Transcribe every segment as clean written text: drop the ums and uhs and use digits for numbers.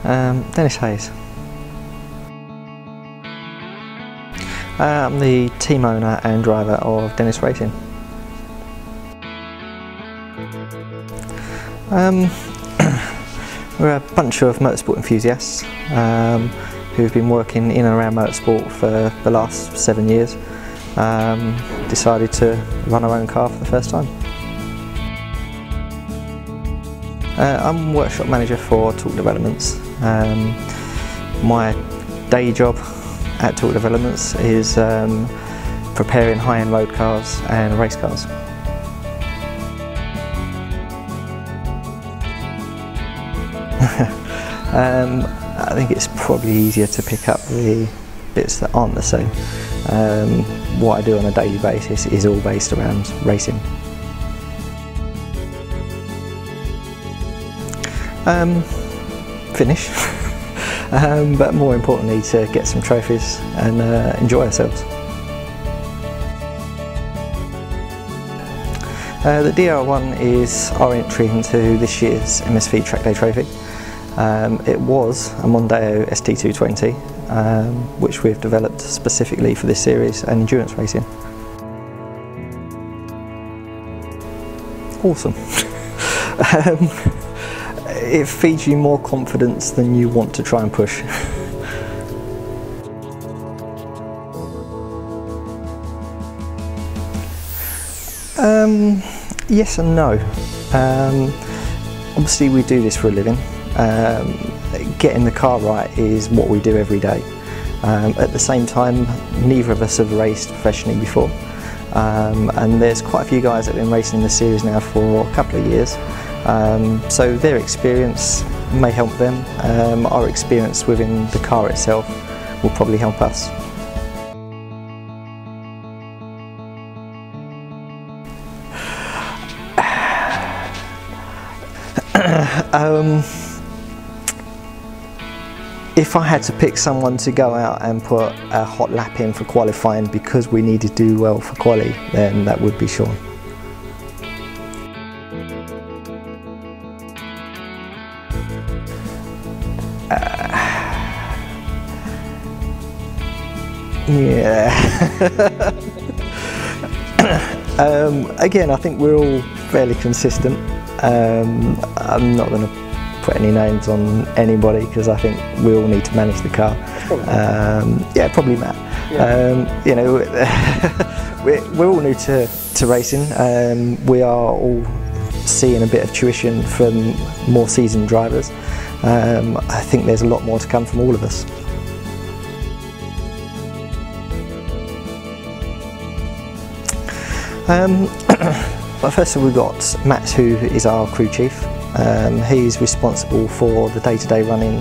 Dennis Hayes. I'm the team owner and driver of Dennis Racing. We're a bunch of motorsport enthusiasts who've been working in and around motorsport for the last 7 years. Decided to run our own car for the first time. I'm workshop manager for Talk Developments. My day job at Talk Developments is preparing high-end road cars and race cars. I think it's probably easier to pick up the bits that aren't the same. What I do on a daily basis is all based around racing. Finish, but more importantly to get some trophies and enjoy ourselves. The DR1 is our entry into this year's MSV Track Day Trophy. It was a Mondeo ST220, which we've developed specifically for this series and endurance racing. Awesome. It feeds you more confidence than you want to try and push. Yes and no. Obviously we do this for a living. Getting the car right is what we do every day. At the same time, neither of us have raced professionally before. And there's quite a few guys that have been racing in the series now for a couple of years. So their experience may help them. Our experience within the car itself will probably help us. If I had to pick someone to go out and put a hot lap in for qualifying because we needed to do well for quali, then that would be Sean. Yeah. Again, I think we're all fairly consistent. I'm not going to put any names on anybody because I think we all need to manage the car. Yeah, probably Matt. Yeah. You know, we're all new to racing. We are all seeing a bit of tuition from more seasoned drivers. I think there's a lot more to come from all of us. Well, first of all, we've got Matt, who is our crew chief. He's responsible for the day-to-day running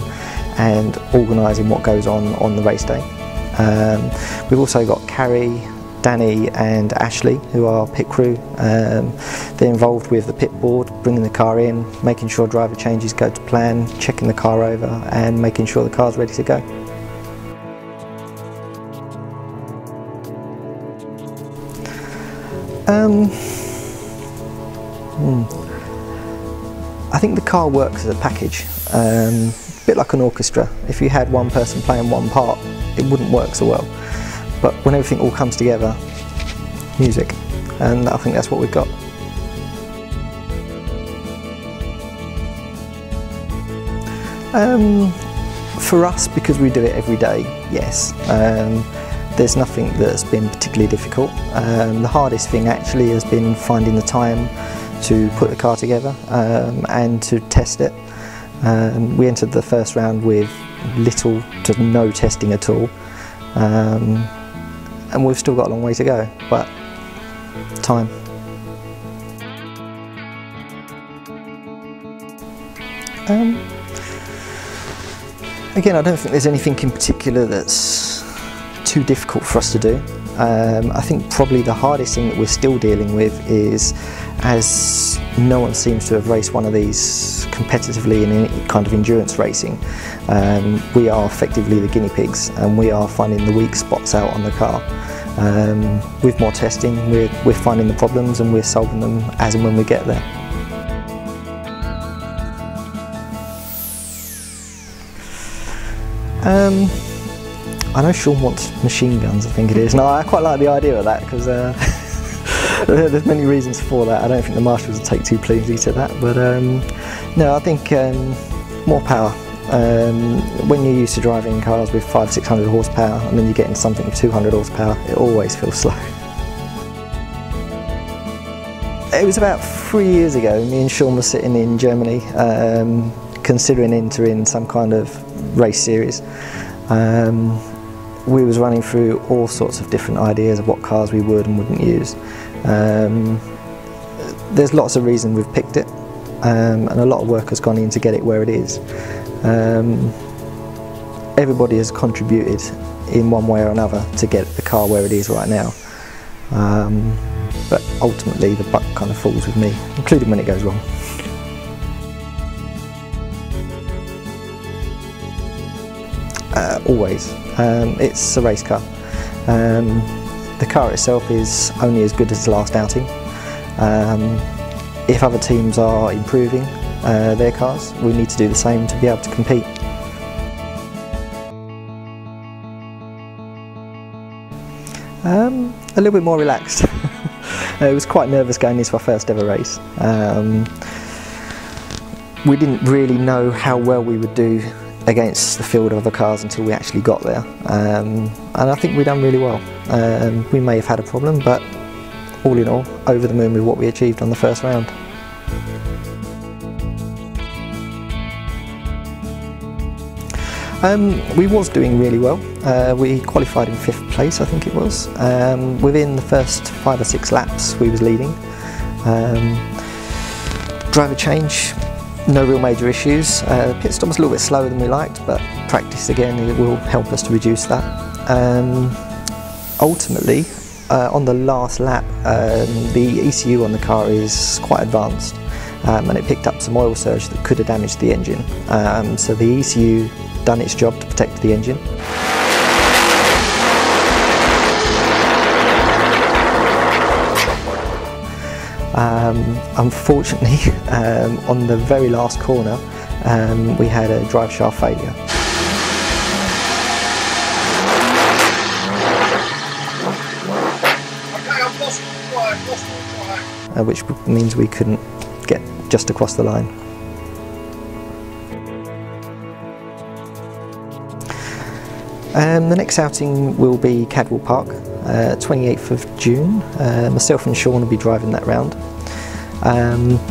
and organising what goes on the race day. We've also got Carrie, Danny and Ashley, who are pit crew. They're involved with the pit board, bringing the car in, making sure driver changes go to plan, checking the car over and making sure the car's ready to go. I think the car works as a package, a bit like an orchestra. If you had one person playing one part, it wouldn't work so well. But when everything all comes together, music, and I think that's what we've got. For us, because we do it every day, yes. There's nothing that's been particularly difficult. The hardest thing actually has been finding the time to put the car together and to test it. We entered the first round with little to no testing at all, and we've still got a long way to go, but time. Again, I don't think there's anything in particular that's too difficult for us to do. I think probably the hardest thing that we're still dealing with is, as no one seems to have raced one of these competitively in any kind of endurance racing, we are effectively the guinea pigs and we are finding the weak spots out on the car. With more testing, we're finding the problems and we're solving them as and when we get there. I know Sean wants machine guns, I think it is. No, I quite like the idea of that because there's many reasons for that. I don't think the marshals would take too pleasantly to that, but no, I think more power. When you're used to driving cars with 500–600 horsepower and then you get into something with 200 horsepower, it always feels slow. It was about 3 years ago, me and Sean were sitting in Germany considering entering some kind of race series. We was running through all sorts of different ideas of what cars we would and wouldn't use. There's lots of reasons we've picked it, and a lot of work has gone in to get it where it is. Everybody has contributed in one way or another to get the car where it is right now. But ultimately the buck kind of falls with me, including when it goes wrong. Always. It's a race car. The car itself is only as good as its last outing. If other teams are improving their cars, we need to do the same to be able to compete. A little bit more relaxed. It was quite nervous going into our first ever race. We didn't really know how well we would do against the field of other cars until we actually got there, and I think we've done really well. We may have had a problem, but all in all, over the moon with what we achieved on the first round. We was doing really well. We qualified in 5th place, I think it was. Within the first 5 or 6 laps we was leading. Driver change, no real major issues. Pit stop was a little bit slower than we liked, but practice again, it will help us to reduce that. Ultimately, on the last lap, the ECU on the car is quite advanced, and it picked up some oil surge that could have damaged the engine. So the ECU done its job to protect the engine. Unfortunately, on the very last corner, we had a drive shaft failure. Which means we couldn't get just across the line. The next outing will be Cadwell Park, 28th of June. Myself and Sean will be driving that round.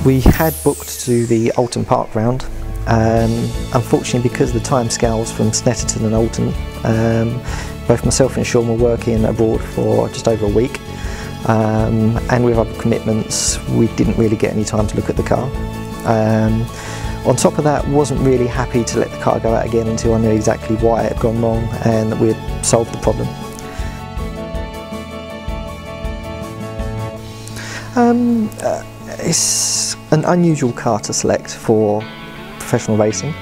We had booked to do the Alton Park round. Unfortunately, because of the timescales from Snetterton and Alton, both myself and Sean were working abroad for just over a week. And with other commitments, we didn't really get any time to look at the car. On top of that, wasn't really happy to let the car go out again until I knew exactly why it had gone wrong and that we had solved the problem. It's an unusual car to select for professional racing.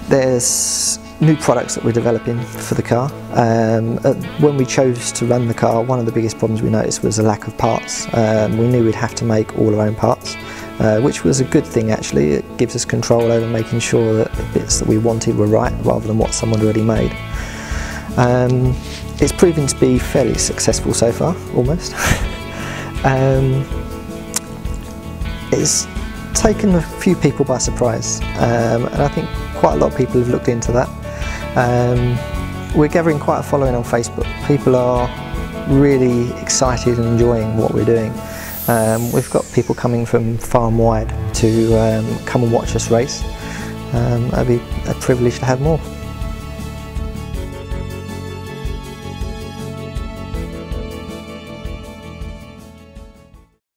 There's new products that we're developing for the car. When we chose to run the car, one of the biggest problems we noticed was a lack of parts. We knew we'd have to make all our own parts, which was a good thing actually. It gives us control over making sure that the bits that we wanted were right rather than what someone already made. It's proven to be fairly successful so far, almost. It's taken a few people by surprise, and I think quite a lot of people have looked into that. We're gathering quite a following on Facebook. People are really excited and enjoying what we're doing. We've got people coming from far and wide to come and watch us race. It'd be a privilege to have more.